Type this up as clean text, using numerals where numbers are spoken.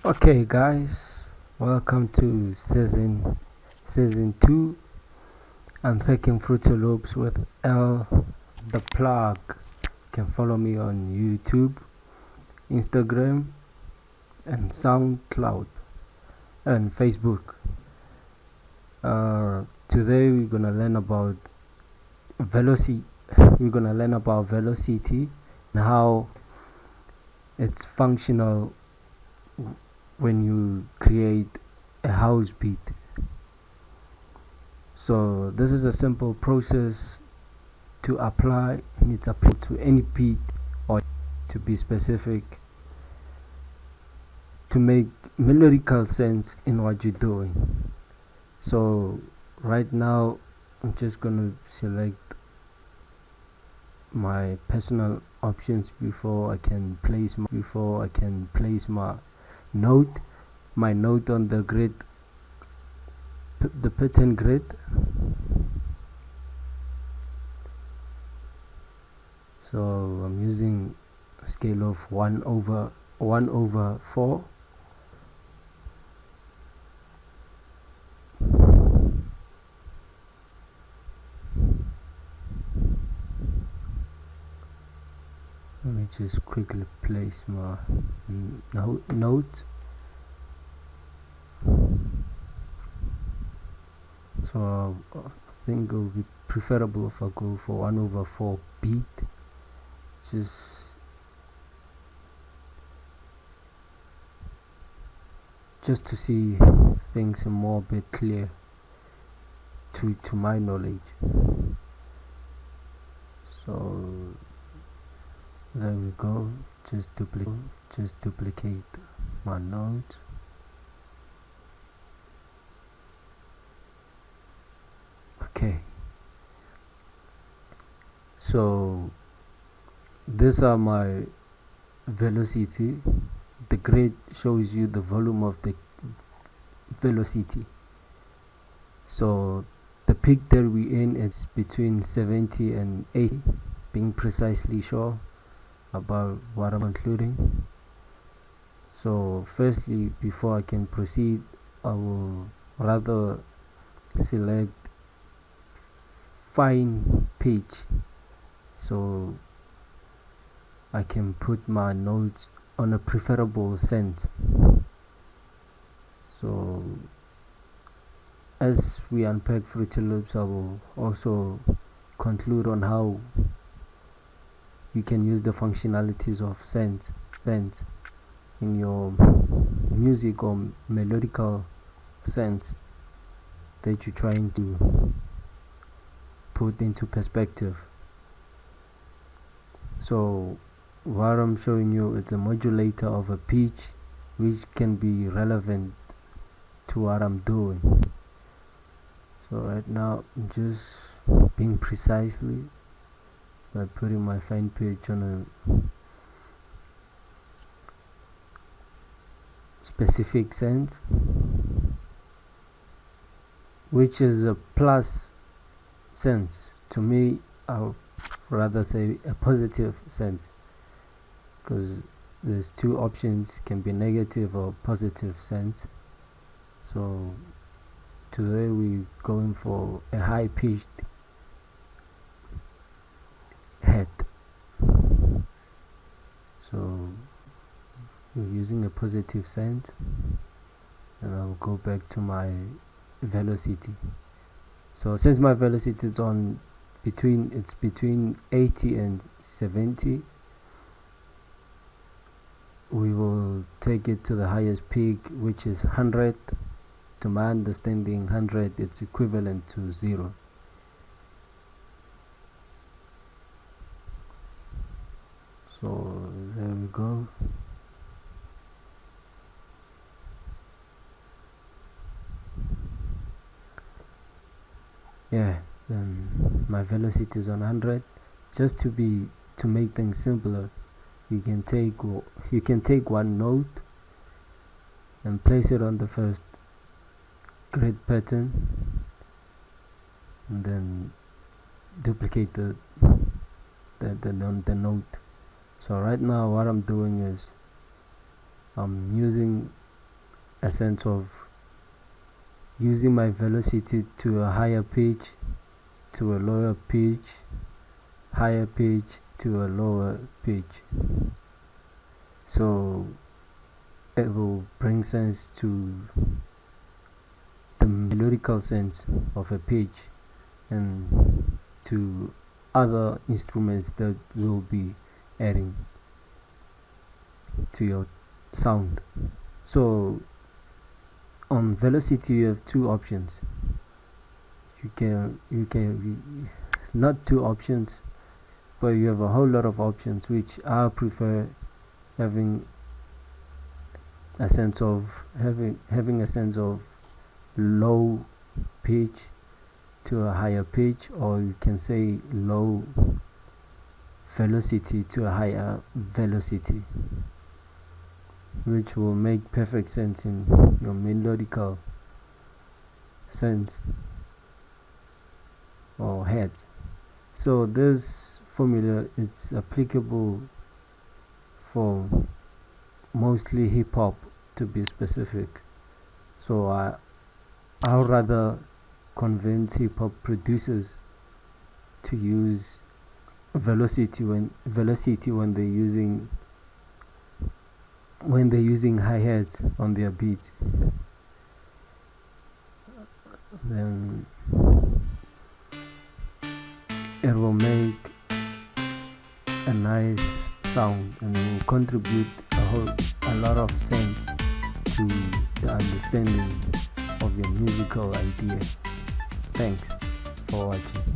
Okay, guys, welcome to season 2, Unpacking Fruity Loops with L the Plug. You can follow me on YouTube, Instagram, and SoundCloud, and Facebook. Today we're gonna learn about velocity. We're gonna learn about velocity and how it's functional when you create a house beat. So this is a simple process to apply, and it's applied to any beat, or to be specific, to make melodical sense in what you're doing. So right now I'm just gonna select my personal options before I can place my note on the grid, the pattern grid. So I'm using a scale of 1/4. Let me just quickly place my note. So I think it would be preferable if I go for 1/4 beat, just to see things more bit clear to my knowledge. So there we go. Just duplicate my note. Okay, so these are my velocity. The grid shows you the volume of the velocity. So the peak that we in is between 70 and 80, being precisely sure about what I'm including. So firstly, before I can proceed, I will rather select fine pitch, so I can put my notes on a preferable sense. So as we unpack Fruity Loops, I will also conclude on how you can use the functionalities of sense in your music or melodical sense that you're trying to put into perspective. So what I'm showing you is a modulator of a pitch which can be relevant to what I'm doing. So right now I'm just being precisely by putting my fine pitch on a specific sense, which is a plus sense. To me, I would rather say a positive sense, because there's two options, can be negative or positive sense. So today we're going for a high pitched head. So we're using a positive sense, and I'll go back to my velocity. So since my velocity is on between 80 and 70, we will take it to the highest peak, which is 100. To my understanding, 100 it's equivalent to 0. So there we go. Yeah, then my velocity is on 100. Just to make things simpler, you can take one note and place it on the first grid pattern, and then duplicate the note. So right now what I'm doing is I'm using a sense of using my velocity to a higher pitch, to a lower pitch, higher pitch to a lower pitch, so it will bring sense to the melodical sense of a pitch and to other instruments that will be adding to your sound. So on velocity you have two options. You can not two options, but you have a whole lot of options, which I prefer having a sense of having a sense of low pitch to a higher pitch, or you can say low velocity to a higher velocity, which will make perfect sense in your melodical sense or heads. So this formula it's applicable for mostly hip hop, to be specific. So I'll rather convince hip hop producers to use velocity when they're using hi-hats on their beats. Then it will make a nice sound and it will contribute a lot of sense to the understanding of your musical idea. Thanks for watching.